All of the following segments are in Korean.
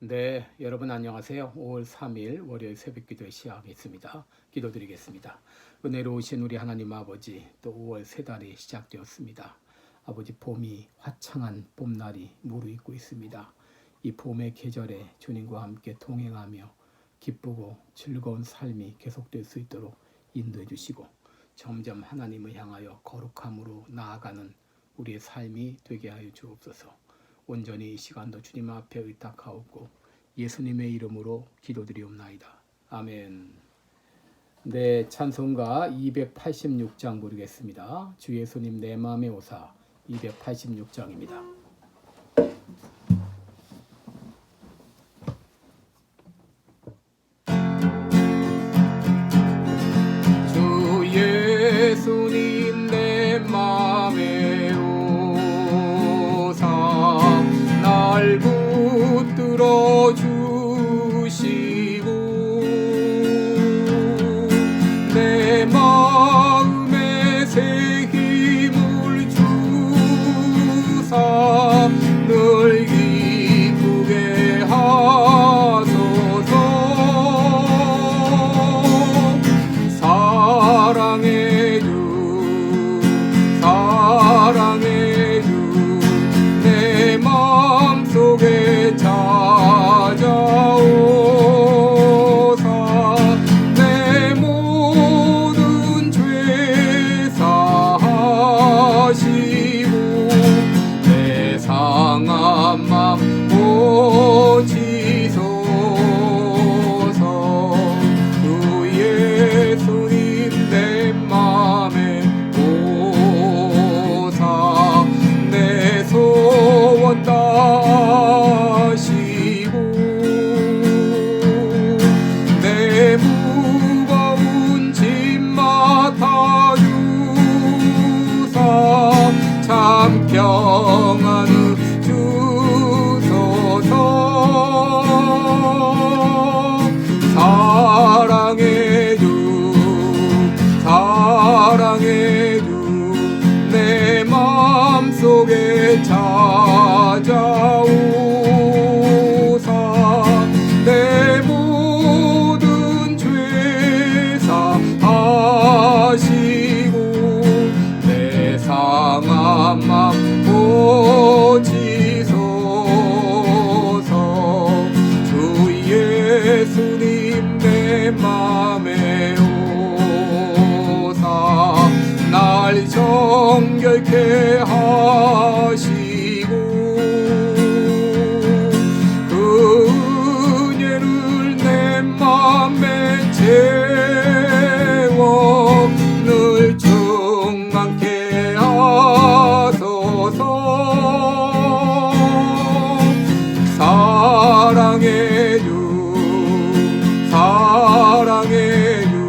네, 여러분 안녕하세요. 5월 3일 월요일 새벽기도에 시작하겠습니다. 기도드리겠습니다. 은혜로우신 우리 하나님 아버지, 또 5월 새 달이 시작되었습니다. 아버지, 봄이 화창한 봄날이 무르익고 있습니다. 이 봄의 계절에 주님과 함께 동행하며 기쁘고 즐거운 삶이 계속될 수 있도록 인도해 주시고 점점 하나님을 향하여 거룩함으로 나아가는 우리의 삶이 되게 하여 주옵소서. 온전히 이 시간도 주님 앞에 의탁하옵고 예수님의 이름으로 기도드리옵나이다. 아멘. 네, 찬송가 286장 부르겠습니다. 주 예수님 내 마음에 오사 286장입니다. 주 예수님 내 마음에 오사 날 붙들어 주시고 내 마음에 새 힘을 주사 늘 기쁘게 하소서. 사랑의 주 사랑의 주 내 마음속에 찾아오사 내 모든 죄 사하시고 내 상한 맘 고치소서. 주 예수님 내 맘에 오사 내 소원 다하시고 내 무거운 짐 맡아주사 참 평안을 주소서. 사랑의 주 사랑의 주 내 마음속에 찾아오사 내 모든 죄 사하시고 내 상한 맘 고치소서. 주 예수님 내 맘에 오사 날 정결케 하시고 그 은혜를 내 맘에 채워 늘 충만케 하소서. 사랑의 주 사랑의 주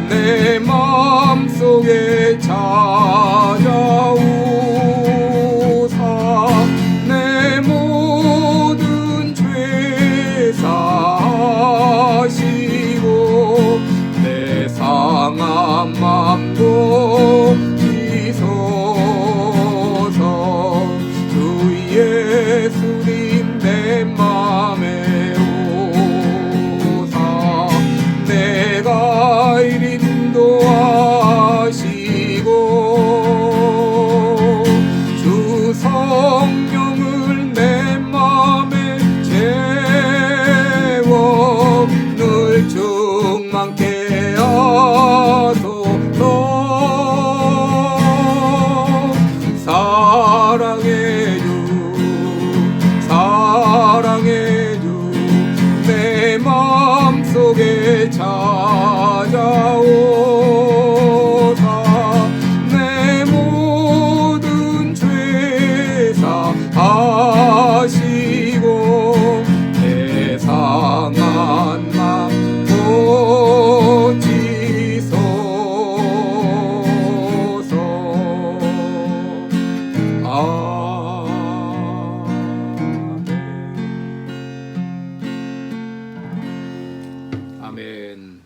내 마음속에 찾아오사 내 모든 죄 사하시고 내 상한 맘 고치소서. 주 예수님 내 맘에 오사 내가 이리 인도하시고 주 성령을 내 맘에 채워 늘 충만케 하소서. 사랑의 주 사랑의 주 내 마음속에 찾아오사 내 모든 죄 사하시고 내 상한 맘 고치소서. 아멘.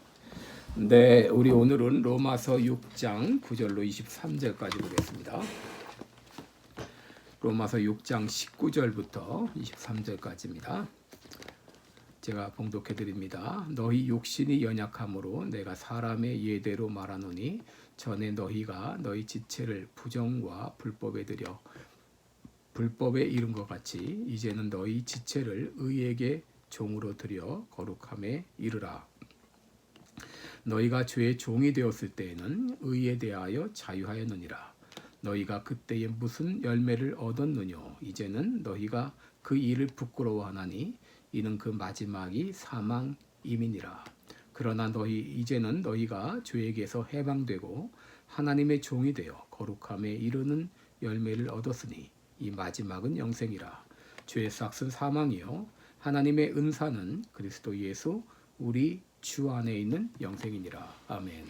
네, 우리 오늘은 로마서 6장 9절로 23절까지 보겠습니다. 로마서 6장 19절부터 23절까지입니다. 제가 봉독해 드립니다. 너희 욕심이 연약함으로 내가 사람의 예대로 말하노니 전에 너희가 너희 지체를 부정과 불법에 들여 불법에 이른 것 같이 이제는 너희 지체를 의에게 종으로 들여 거룩함에 이르라. 너희가 죄의 종이 되었을 때에는 의에 대하여 자유하였느니라. 너희가 그때에 무슨 열매를 얻었느뇨. 이제는 너희가 그 일을 부끄러워하나니 이는 그 마지막이 사망임이니라. 그러나 이제는 너희가 죄에게서 해방되고 하나님의 종이 되어 거룩함에 이르는 열매를 얻었으니 이 마지막은 영생이라. 죄의 삭은 사망이요 하나님의 은사는 그리스도 예수 우리 주 안에 있는 영생이니라. 아멘.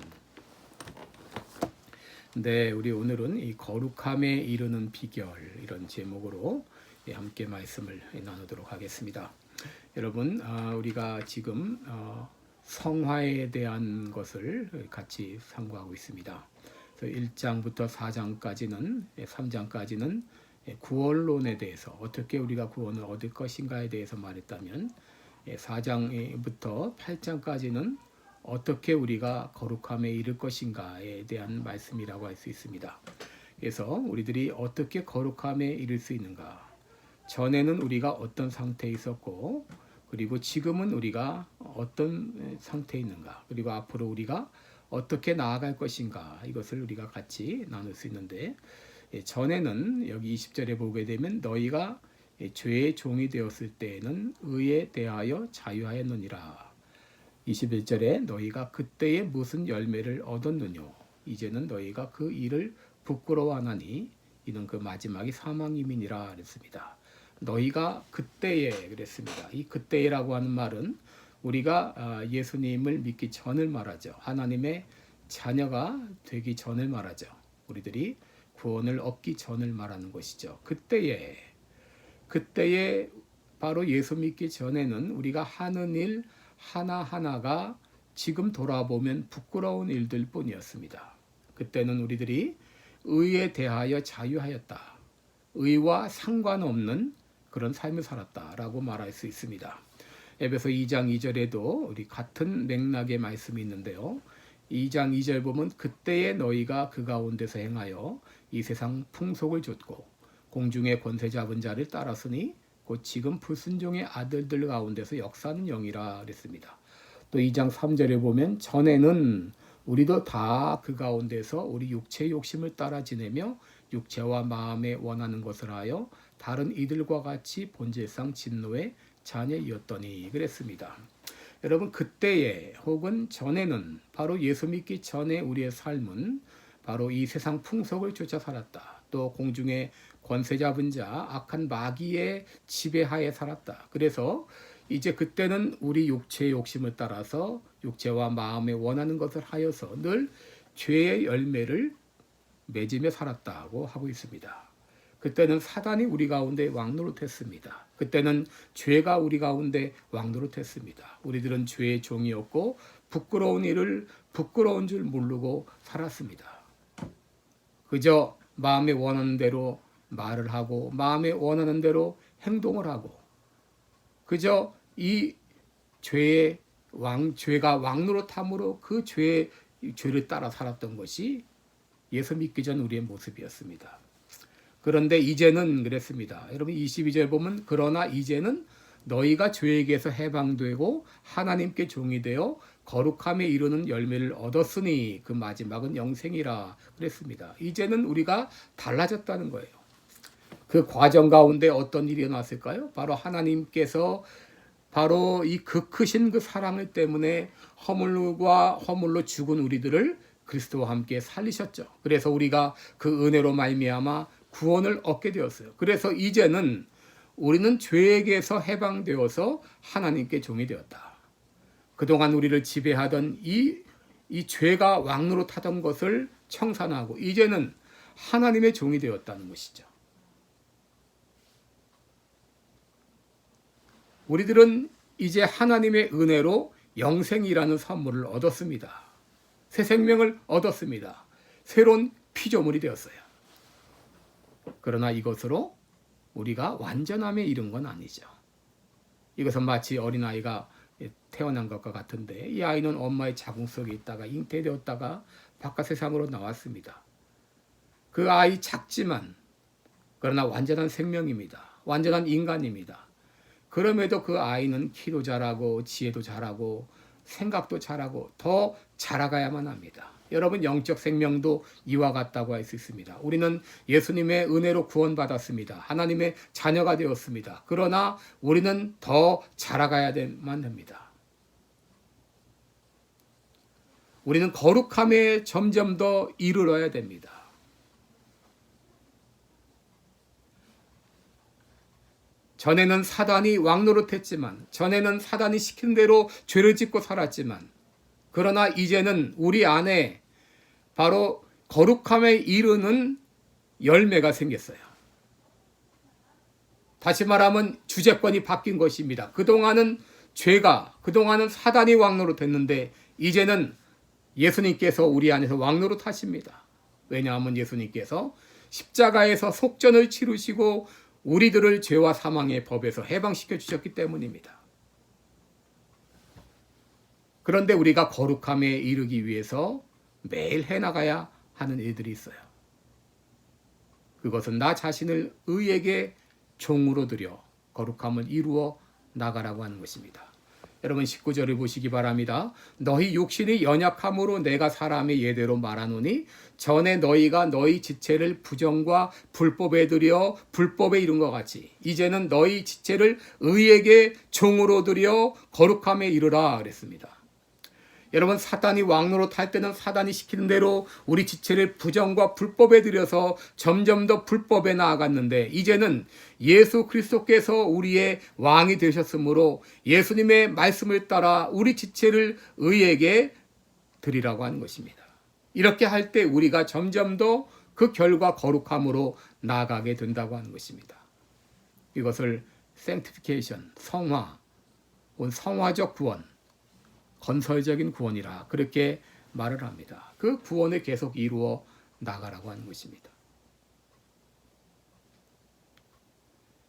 네, 우리 오늘은 이 거룩함에 이르는 비결 이런 제목으로 함께 말씀을 나누도록 하겠습니다. 여러분, 우리가 지금 성화에 대한 것을 같이 상고하고 있습니다. 1장부터 4장까지는 3장까지는 구원론에 대해서 어떻게 우리가 구원을 얻을 것인가에 대해서 말했다면 4장부터 8장까지는 어떻게 우리가 거룩함에 이를 것인가에 대한 말씀이라고 할 수 있습니다. 그래서 우리들이 어떻게 거룩함에 이를 수 있는가? 전에는 우리가 어떤 상태에 있었고 그리고 지금은 우리가 어떤 상태에 있는가? 그리고 앞으로 우리가 어떻게 나아갈 것인가? 이것을 우리가 같이 나눌 수 있는데 전에는 여기 20절에 보게 되면 너희가 죄의 종이 되었을 때에는 의에 대하여 자유하였느니라. 21절에 너희가 그때에 무슨 열매를 얻었느뇨. 이제는 너희가 그 일을 부끄러워하나니 이는 그 마지막이 사망임이니라 그랬습니다. 너희가 그때에 그랬습니다. 이 그때라고 하는 말은 우리가 예수님을 믿기 전을 말하죠. 하나님의 자녀가 되기 전을 말하죠. 우리들이 구원을 얻기 전을 말하는 것이죠. 그때에 바로 예수 믿기 전에는 우리가 하는 일 하나하나가 지금 돌아보면 부끄러운 일들 뿐이었습니다. 그때는 우리들이 의에 대하여 자유하였다. 의와 상관없는 그런 삶을 살았다라고 말할 수 있습니다. 에베소 2장 2절에도 우리 같은 맥락의 말씀이 있는데요. 2장 2절 보면 그때에 너희가 그 가운데서 행하여 이 세상 풍속을 좇고 공중의 권세 잡은 자를 따랐으니 곧 지금 불순종의 아들들 가운데서 역사하는 영이라 그랬습니다. 또 2장 3절에 보면 전에는 우리도 다 그 가운데서 우리 육체의 욕심을 따라 지내며 육체와 마음에 원하는 것을 하여 다른 이들과 같이 본질상 진노의 자녀이었더니 그랬습니다. 여러분 그때에 혹은 전에는 바로 예수 믿기 전에 우리의 삶은 바로 이 세상 풍속을 쫓아 살았다. 또 공중의 권세 잡은 자 악한 마귀의 지배하에 살았다. 그래서 이제 그때는 우리 육체의 욕심을 따라서 육체와 마음에 원하는 것을 하여서 늘 죄의 열매를 맺으며 살았다고 하고 있습니다. 그때는 사단이 우리 가운데 왕노릇했습니다. 그때는 죄가 우리 가운데 왕노릇했습니다. 우리들은 죄의 종이었고 부끄러운 일을 부끄러운 줄 모르고 살았습니다. 그저 마음에 원하는 대로 말을 하고 마음에 원하는 대로 행동을 하고 그저 이 죄가 왕노릇함으로 그 죄를 따라 살았던 것이 예수 믿기 전 우리의 모습이었습니다. 그런데 이제는 그랬습니다. 여러분 22절 보면 그러나 이제는 너희가 죄에게서 해방되고 하나님께 종이 되어 거룩함에 이르는 열매를 얻었으니 그 마지막은 영생이라 그랬습니다. 이제는 우리가 달라졌다는 거예요. 그 과정 가운데 어떤 일이 일어났을까요? 바로 하나님께서 바로 이 크신 그 사랑을 때문에 허물로 죽은 우리들을 그리스도와 함께 살리셨죠. 그래서 우리가 그 은혜로 말미암아 구원을 얻게 되었어요. 그래서 이제는 우리는 죄에게서 해방되어서 하나님께 종이 되었다. 그동안 우리를 지배하던 이 죄가 왕노릇하던 것을 청산하고 이제는 하나님의 종이 되었다는 것이죠. 우리들은 이제 하나님의 은혜로 영생이라는 선물을 얻었습니다. 새 생명을 얻었습니다. 새로운 피조물이 되었어요. 그러나 이것으로 우리가 완전함에 이른 건 아니죠. 이것은 마치 어린아이가 태어난 것과 같은데 이 아이는 엄마의 자궁 속에 있다가 잉태되었다가 바깥 세상으로 나왔습니다. 그 아이 작지만 그러나 완전한 생명입니다. 완전한 인간입니다. 그럼에도 그 아이는 키도 자라고 지혜도 자라고 생각도 자라고 더 자라가야만 합니다. 여러분 영적 생명도 이와 같다고 할 수 있습니다. 우리는 예수님의 은혜로 구원받았습니다. 하나님의 자녀가 되었습니다. 그러나 우리는 더 자라가야만 합니다. 우리는 거룩함에 점점 더 이르러야 됩니다. 전에는 사단이 왕노릇했지만, 전에는 사단이 시킨 대로 죄를 짓고 살았지만, 그러나 이제는 우리 안에 바로 거룩함에 이르는 열매가 생겼어요. 다시 말하면 주제권이 바뀐 것입니다. 그동안은 그동안은 사단이 왕노릇했는데 이제는 예수님께서 우리 안에서 왕노릇하십니다. 왜냐하면 예수님께서 십자가에서 속전을 치르시고 우리들을 죄와 사망의 법에서 해방시켜 주셨기 때문입니다. 그런데 우리가 거룩함에 이르기 위해서 매일 해나가야 하는 일들이 있어요. 그것은 나 자신을 의에게 종으로 들여 거룩함을 이루어 나가라고 하는 것입니다. 여러분 19절을 보시기 바랍니다. 너희 욕심이 연약함으로 내가 사람의 예대로 말하노니 전에 너희가 너희 지체를 부정과 불법에 들여 불법에 이른 것 같이 이제는 너희 지체를 의에게 종으로 들여 거룩함에 이르라 그랬습니다. 여러분 사단이 왕노릇할 때는 사단이 시키는 대로 우리 지체를 부정과 불법에 들여서 점점 더 불법에 나아갔는데 이제는 예수 그리스도께서 우리의 왕이 되셨으므로 예수님의 말씀을 따라 우리 지체를 의에게 드리라고 하는 것입니다. 이렇게 할 때 우리가 점점 더 그 결과 거룩함으로 나아가게 된다고 하는 것입니다. 이것을 sanctification, 성화, 성화적 구원, 건설적인 구원이라 그렇게 말을 합니다. 그 구원을 계속 이루어 나가라고 하는 것입니다.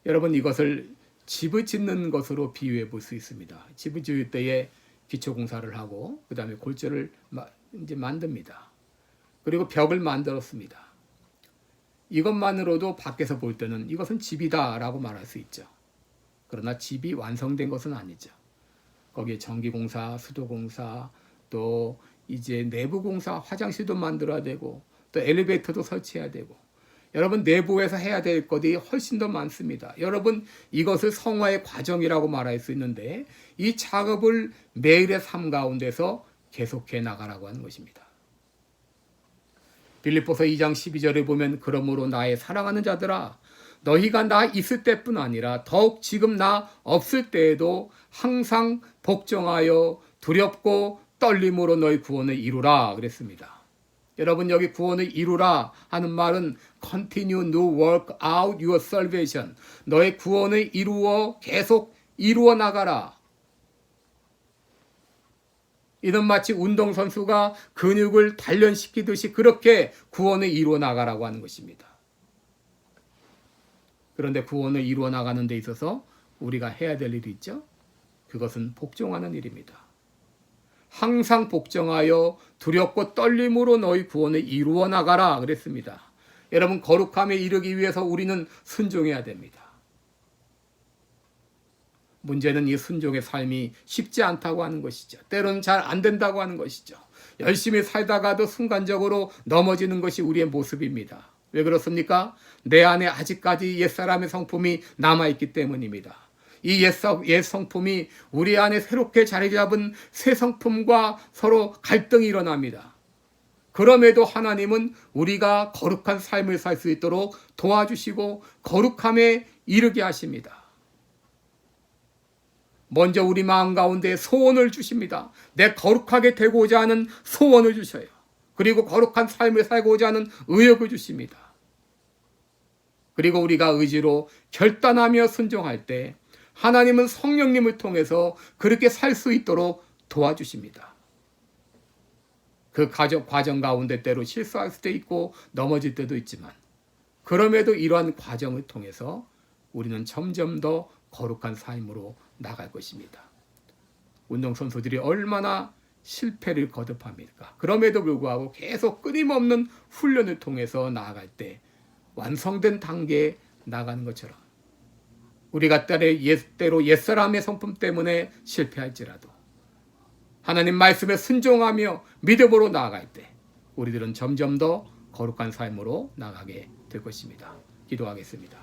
여러분 이것을 집을 짓는 것으로 비유해 볼 수 있습니다. 집을 지을 때에 기초공사를 하고 그 다음에 골조를 이제 만듭니다. 그리고 벽을 만들었습니다. 이것만으로도 밖에서 볼 때는 이것은 집이다라고 말할 수 있죠. 그러나 집이 완성된 것은 아니죠. 거기에 전기공사, 수도공사, 또 이제 내부공사, 화장실도 만들어야 되고 또 엘리베이터도 설치해야 되고 여러분 내부에서 해야 될 것이 훨씬 더 많습니다. 여러분 이것을 성화의 과정이라고 말할 수 있는데 이 작업을 매일의 삶 가운데서 계속해 나가라고 하는 것입니다. 빌립보서 2장 12절에 보면 그러므로 나의 사랑하는 자들아 너희가 나 있을 때뿐 아니라 더욱 지금 나 없을 때에도 항상 복종하여 두렵고 떨림으로 너희 구원을 이루라 그랬습니다. 여러분 여기 구원을 이루라 하는 말은 continue to work out your salvation. 너의 구원을 이루어 계속 이루어 나가라. 이는 마치 운동선수가 근육을 단련시키듯이 그렇게 구원을 이루어 나가라고 하는 것입니다. 그런데 구원을 이루어 나가는 데 있어서 우리가 해야 될 일이 있죠. 그것은 복종하는 일입니다. 항상 복종하여 두렵고 떨림으로 너희 구원을 이루어 나가라 그랬습니다. 여러분 거룩함에 이르기 위해서 우리는 순종해야 됩니다. 문제는 이 순종의 삶이 쉽지 않다고 하는 것이죠. 때로는 잘 안 된다고 하는 것이죠. 열심히 살다가도 순간적으로 넘어지는 것이 우리의 모습입니다. 왜 그렇습니까? 내 안에 아직까지 옛사람의 성품이 남아있기 때문입니다. 이 옛 성품이 우리 안에 새롭게 자리 잡은 새 성품과 서로 갈등이 일어납니다. 그럼에도 하나님은 우리가 거룩한 삶을 살 수 있도록 도와주시고 거룩함에 이르게 하십니다. 먼저 우리 마음 가운데 소원을 주십니다. 내 거룩하게 되고자 하는 소원을 주셔요. 그리고 거룩한 삶을 살고자 하는 의욕을 주십니다. 그리고 우리가 의지로 결단하며 순종할 때 하나님은 성령님을 통해서 그렇게 살 수 있도록 도와주십니다. 그 과정 가운데 때로 실수할 수도 있고 넘어질 때도 있지만 그럼에도 이러한 과정을 통해서 우리는 점점 더 거룩한 삶으로 나갈 것입니다. 운동선수들이 얼마나 실패를 거듭합니까? 그럼에도 불구하고 계속 끊임없는 훈련을 통해서 나아갈 때 완성된 단계에 나가는 것처럼 우리가 때로 옛사람의 성품 때문에 실패할지라도 하나님 말씀에 순종하며 믿음으로 나아갈 때 우리들은 점점 더 거룩한 삶으로 나가게 될 것입니다. 기도하겠습니다.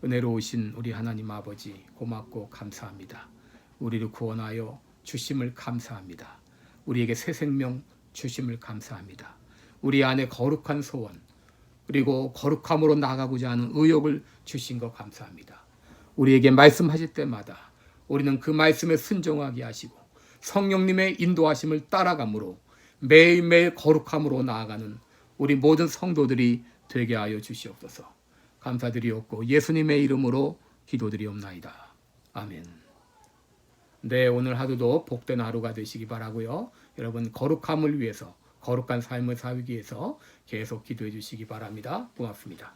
은혜로우신 우리 하나님 아버지 고맙고 감사합니다. 우리를 구원하여 주심을 감사합니다. 우리에게 새 생명 주심을 감사합니다. 우리 안에 거룩한 소원 그리고 거룩함으로 나가고자 하는 의욕을 주신 것 감사합니다. 우리에게 말씀하실 때마다 우리는 그 말씀에 순종하게 하시고 성령님의 인도하심을 따라감으로 매일매일 거룩함으로 나아가는 우리 모든 성도들이 되게 하여 주시옵소서. 감사드리옵고 예수님의 이름으로 기도드리옵나이다. 아멘. 네, 오늘 하루도 복된 하루가 되시기 바라고요. 여러분 거룩함을 위해서 거룩한 삶을 살기 위해서 계속 기도해 주시기 바랍니다. 고맙습니다.